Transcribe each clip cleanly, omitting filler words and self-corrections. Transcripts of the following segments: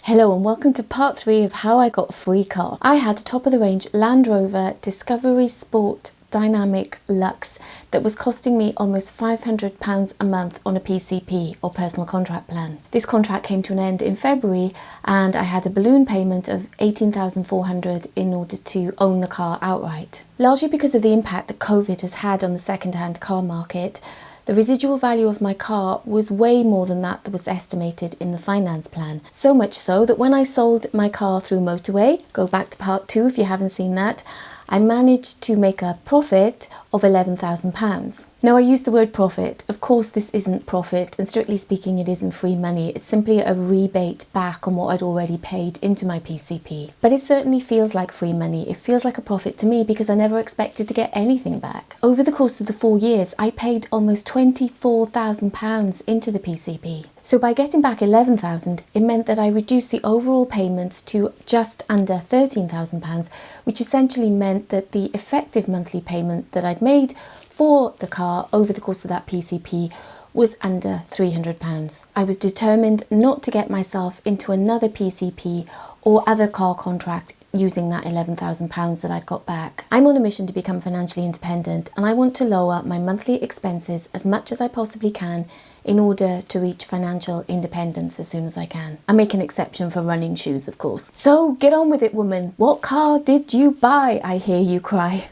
Hello and welcome to part 3 of how I got a free car. I had a top of the range Land Rover Discovery Sport Dynamic Luxe that was costing me almost £500 a month on a PCP or personal contract plan. This contract came to an end in February and I had a balloon payment of £18,400 in order to own the car outright. Largely because of the impact that COVID has had on the second-hand car market, the residual value of my car was way more than that was estimated in the finance plan. So much so that when I sold my car through Motorway, go back to part 2 if you haven't seen that, I managed to make a profit of £11,000. Now I use the word profit. Of course this isn't profit, and strictly speaking it isn't free money. It's simply a rebate back on what I'd already paid into my PCP. But it certainly feels like free money. It feels like a profit to me because I never expected to get anything back. Over the course of the 4 years I paid almost £24,000 into the PCP. So by getting back £11,000, it meant that I reduced the overall payments to just under £13,000, which essentially meant that the effective monthly payment that I'd made for the car over the course of that PCP was under £300. I was determined not to get myself into another PCP or other car contract using that £11,000 that I'd got back. I'm on a mission to become financially independent and I want to lower my monthly expenses as much as I possibly can in order to reach financial independence as soon as I can. I make an exception for running shoes, of course. So get on with it, woman. What car did you buy? I hear you cry.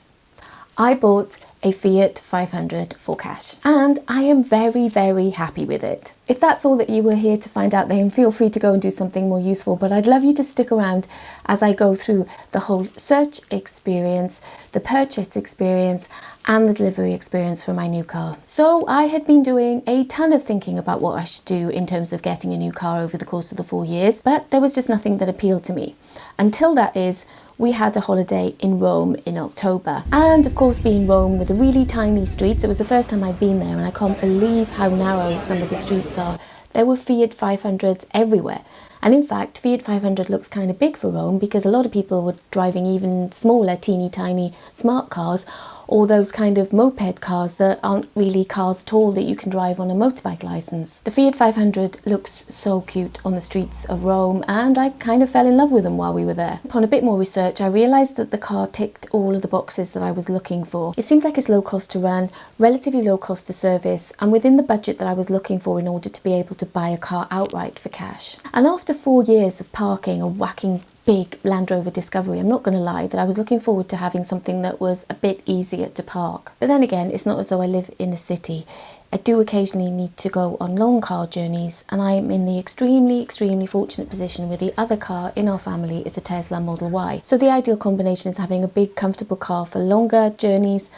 I bought a Fiat 500 for cash and I am very, very happy with it. If that's all that you were here to find out, then feel free to go and do something more useful, but I'd love you to stick around as I go through the whole search experience, the purchase experience and the delivery experience for my new car. So I had been doing a ton of thinking about what I should do in terms of getting a new car over the course of the 4 years, but there was just nothing that appealed to me. Until that is, we had a holiday in Rome in October. And of course, being Rome with the really tiny streets, it was the first time I'd been there and I can't believe how narrow some of the streets are. There were Fiat 500s everywhere. And in fact, Fiat 500 looks kind of big for Rome because a lot of people were driving even smaller, teeny tiny smart cars, or those kind of moped cars that aren't really cars at all that you can drive on a motorbike license. The Fiat 500 looks so cute on the streets of Rome and I kind of fell in love with them while we were there. Upon a bit more research, I realised that the car ticked all of the boxes that I was looking for. It seems like it's low cost to run, relatively low cost to service, and within the budget that I was looking for in order to be able to buy a car outright for cash. And after 4 years of parking a whacking big Land Rover Discovery, I'm not going to lie that I was looking forward to having something that was a bit easier to park. But then again, it's not as though I live in a city. I do occasionally need to go on long car journeys and I am in the extremely fortunate position where the other car in our family is a Tesla Model Y. So the ideal combination is having a big comfortable car for longer journeys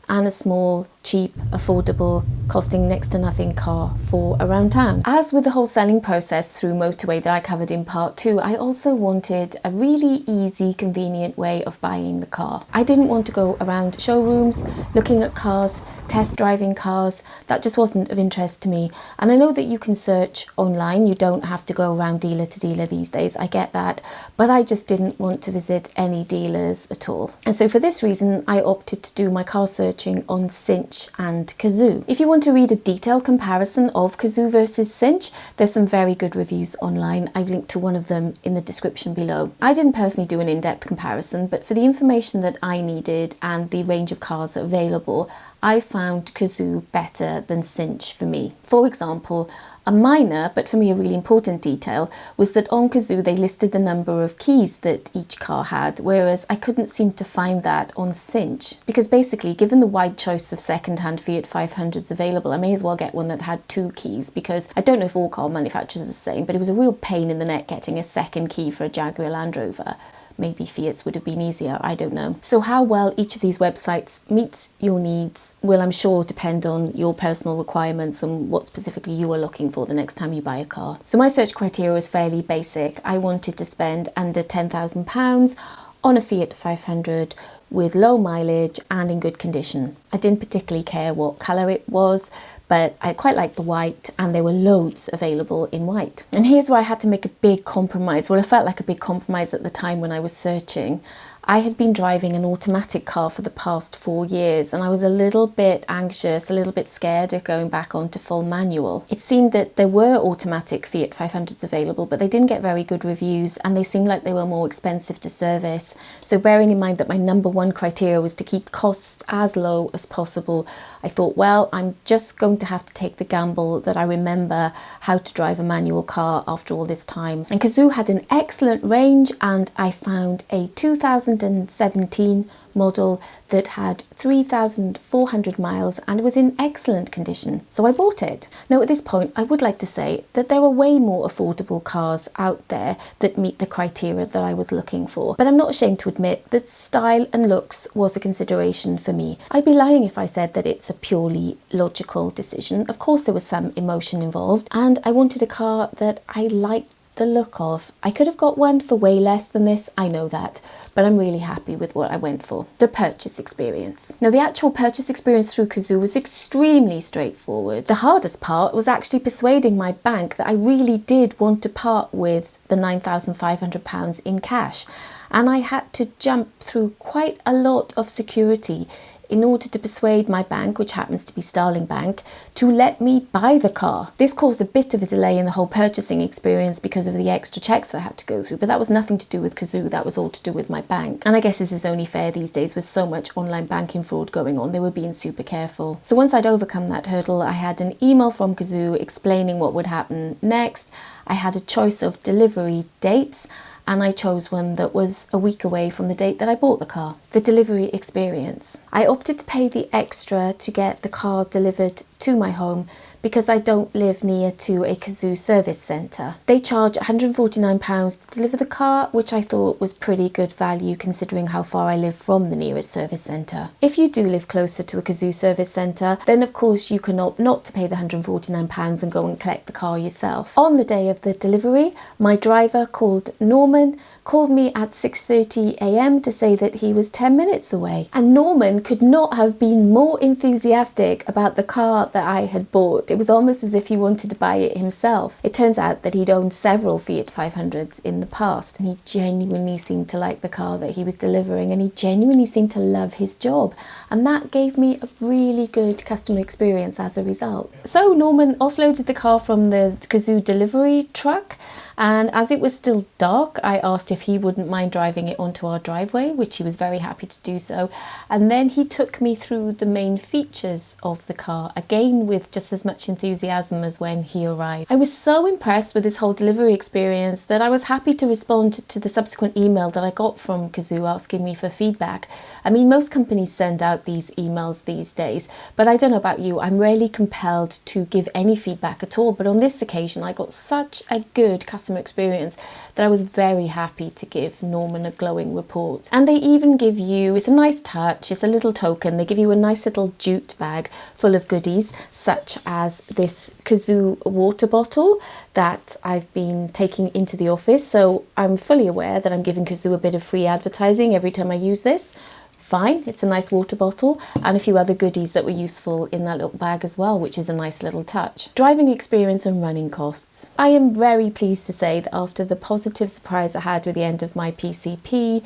and a small, cheap, affordable, costing next to nothing car for around town. As with the whole selling process through Motorway that I covered in part 2, I also wanted a really easy, convenient way of buying the car. I didn't want to go around showrooms, looking at cars, test driving cars. That just wasn't of interest to me. And I know that you can search online, you don't have to go around dealer to dealer these days, I get that, but I just didn't want to visit any dealers at all. And so for this reason, I opted to do my car searching on Cinch and Cazoo. If you want to read a detailed comparison of Cazoo versus Cinch, there's some very good reviews online. I've linked to one of them in the description below. I didn't personally do an in-depth comparison, but for the information that I needed and the range of cars available, I found Cazoo better than Cinch for me. For example, a minor, but for me a really important detail, was that on Cazoo they listed the number of keys that each car had, whereas I couldn't seem to find that on Cinch. Because basically, given the wide choice of second-hand Fiat 500s available, I may as well get one that had 2 keys, because I don't know if all car manufacturers are the same, but it was a real pain in the neck getting a second key for a Jaguar Land Rover. Maybe Fiat's would have been easier, I don't know. So how well each of these websites meets your needs will, I'm sure, depend on your personal requirements and what specifically you are looking for the next time you buy a car. So my search criteria was fairly basic. I wanted to spend under £10,000 on a Fiat 500 with low mileage and in good condition. I didn't particularly care what colour it was, but I quite liked the white and there were loads available in white. And here's where I had to make a big compromise. Well, it felt like a big compromise at the time when I was searching. I had been driving an automatic car for the past 4 years and I was a little bit anxious, a little bit scared of going back onto full manual. It seemed that there were automatic Fiat 500s available, but they didn't get very good reviews and they seemed like they were more expensive to service. So bearing in mind that my number one criteria was to keep costs as low as possible, I thought, well, I'm just going to have to take the gamble that I remember how to drive a manual car after all this time. And Cazoo had an excellent range and I found a 2017 model that had 3,400 miles and was in excellent condition. So I bought it. Now at this point, I would like to say that there are way more affordable cars out there that meet the criteria that I was looking for. But I'm not ashamed to admit that style and looks was a consideration for me. I'd be lying if I said that it's a purely logical decision. Of course, there was some emotion involved and I wanted a car that I liked the look of. I could have got one for way less than this, I know that, but I'm really happy with what I went for. The purchase experience. Now the actual purchase experience through Cazoo was extremely straightforward. The hardest part was actually persuading my bank that I really did want to part with the £9,500 in cash, and I had to jump through quite a lot of security in order to persuade my bank, which happens to be Starling Bank, to let me buy the car. This caused a bit of a delay in the whole purchasing experience because of the extra checks that I had to go through, but that was nothing to do with Cazoo, that was all to do with my bank. And I guess this is only fair these days with so much online banking fraud going on, they were being super careful. So once I'd overcome that hurdle, I had an email from Cazoo explaining what would happen next. I had a choice of delivery dates, and I chose one that was a week away from the date that I bought the car. The delivery experience. I opted to pay the extra to get the car delivered to my home because I don't live near to a Cazoo service centre. They charge £149 to deliver the car, which I thought was pretty good value considering how far I live from the nearest service centre. If you do live closer to a Cazoo service centre, then of course you can opt not to pay the £149 and go and collect the car yourself. On the day of the delivery, my driver called Norman, called me at 6:30 a.m. to say that he was 10 minutes away. And Norman could not have been more enthusiastic about the car that I had bought. It was almost as if he wanted to buy it himself. It turns out that he'd owned several Fiat 500s in the past and he genuinely seemed to like the car that he was delivering and he genuinely seemed to love his job. And that gave me a really good customer experience as a result. So Norman offloaded the car from the Cazoo delivery truck, and as it was still dark, I asked if he wouldn't mind driving it onto our driveway, which he was very happy to do so. And then he took me through the main features of the car, again with just as much enthusiasm as when he arrived. I was so impressed with this whole delivery experience that I was happy to respond to the subsequent email that I got from Cazoo asking me for feedback. I mean, most companies send out these emails these days, but I don't know about you, I'm rarely compelled to give any feedback at all. But on this occasion, I got such a good customer experience that I was very happy to give Norman a glowing report. And they even give you, it's a nice touch, it's a little token, they give you a nice little jute bag full of goodies, such as this Cazoo water bottle that I've been taking into the office. So I'm fully aware that I'm giving Cazoo a bit of free advertising every time I use this. Fine, it's a nice water bottle and a few other goodies that were useful in that little bag as well, which is a nice little touch. Driving experience and running costs. I am very pleased to say that after the positive surprise I had with the end of my PCP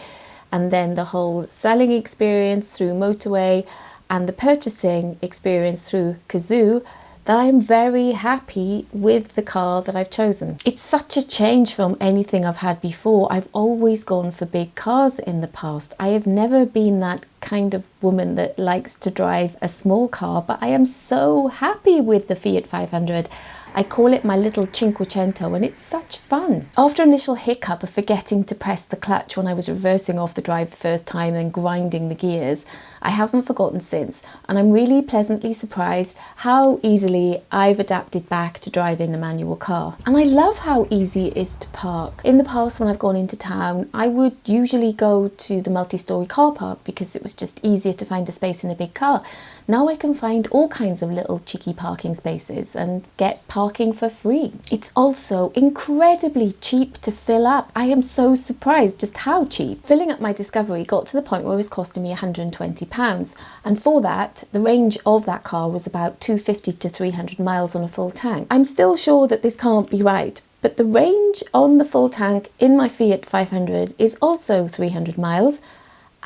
and then the whole selling experience through Motorway and the purchasing experience through Cazoo, that I am very happy with the car that I've chosen. It's such a change from anything I've had before. I've always gone for big cars in the past. I have never been that kind of woman that likes to drive a small car, but I am so happy with the Fiat 500. I call it my little Cinquecento and it's such fun. After initial hiccup of forgetting to press the clutch when I was reversing off the drive the first time and grinding the gears, I haven't forgotten since, and I'm really pleasantly surprised how easily I've adapted back to driving a manual car. And I love how easy it is to park. In the past when I've gone into town, I would usually go to the multi-storey car park because it was just easier to find a space in a big car. Now I can find all kinds of little cheeky parking spaces and get parking for free. It's also incredibly cheap to fill up. I am so surprised just how cheap. Filling up my Discovery got to the point where it was costing me £120, and for that the range of that car was about 250 to 300 miles on a full tank. I'm still sure that this can't be right, but the range on the full tank in my Fiat 500 is also 300 miles,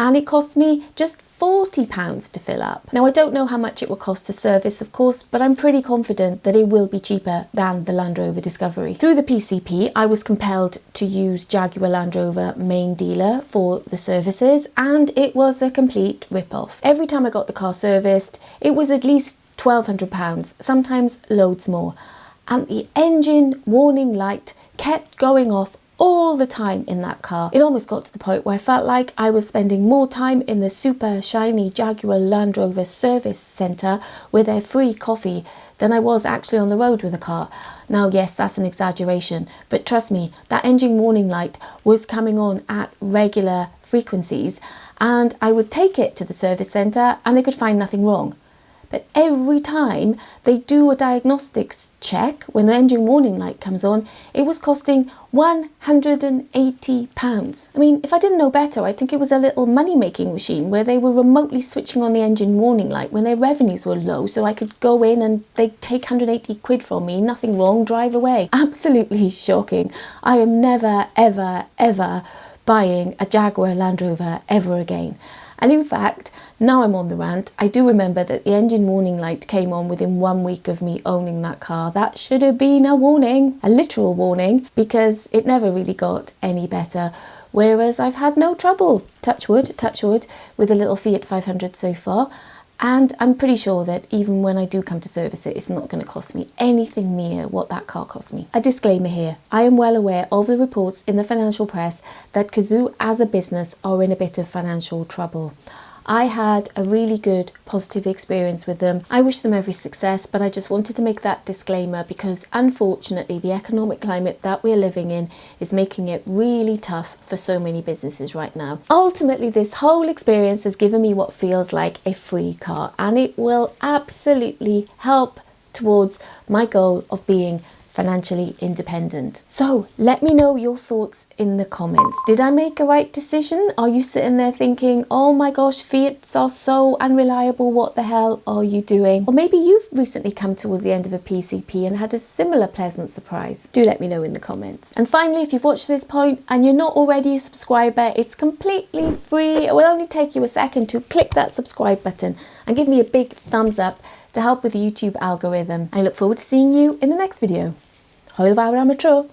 and it cost me just £40 to fill up. Now I don't know how much it will cost to service, of course, but I'm pretty confident that it will be cheaper than the Land Rover Discovery. Through the PCP, I was compelled to use Jaguar Land Rover main dealer for the services, and it was a complete rip-off. Every time I got the car serviced, it was at least £1,200, sometimes loads more. And the engine warning light kept going off all the time in that car. It almost got to the point where I felt like I was spending more time in the super shiny Jaguar Land Rover service centre with their free coffee than I was actually on the road with the car. Now, yes, that's an exaggeration, but trust me, that engine warning light was coming on at regular frequencies, and I would take it to the service centre and they could find nothing wrong. But every time they do a diagnostics check, when the engine warning light comes on, it was costing £180. I mean, if I didn't know better, I think it was a little money-making machine where they were remotely switching on the engine warning light when their revenues were low, so I could go in and they'd take 180 quid from me, nothing wrong, drive away. Absolutely shocking. I am never, ever, ever buying a Jaguar Land Rover ever again. And in fact, now I'm on the rant, I do remember that the engine warning light came on within 1 week of me owning that car. That should have been a warning, a literal warning, because it never really got any better. Whereas I've had no trouble, touch wood, with a little Fiat 500 so far. And I'm pretty sure that even when I do come to service it, it's not going to cost me anything near what that car cost me. A disclaimer here, I am well aware of the reports in the financial press that Cazoo as a business are in a bit of financial trouble. I had a really good positive experience with them. I wish them every success, but I just wanted to make that disclaimer because unfortunately the economic climate that we're living in is making it really tough for so many businesses right now. Ultimately, this whole experience has given me what feels like a free car, and it will absolutely help towards my goal of being financially independent. So let me know your thoughts in the comments. Did I make a right decision? Are you sitting there thinking, oh my gosh, Fiats are so unreliable, what the hell are you doing? Or maybe you've recently come towards the end of a PCP and had a similar pleasant surprise. Do let me know in the comments. And finally, if you've watched this point and you're not already a subscriber, it's completely free. It will only take you a second to click that subscribe button and give me a big thumbs up to help with the YouTube algorithm. I look forward to seeing you in the next video. Hwyl fawr am y tro.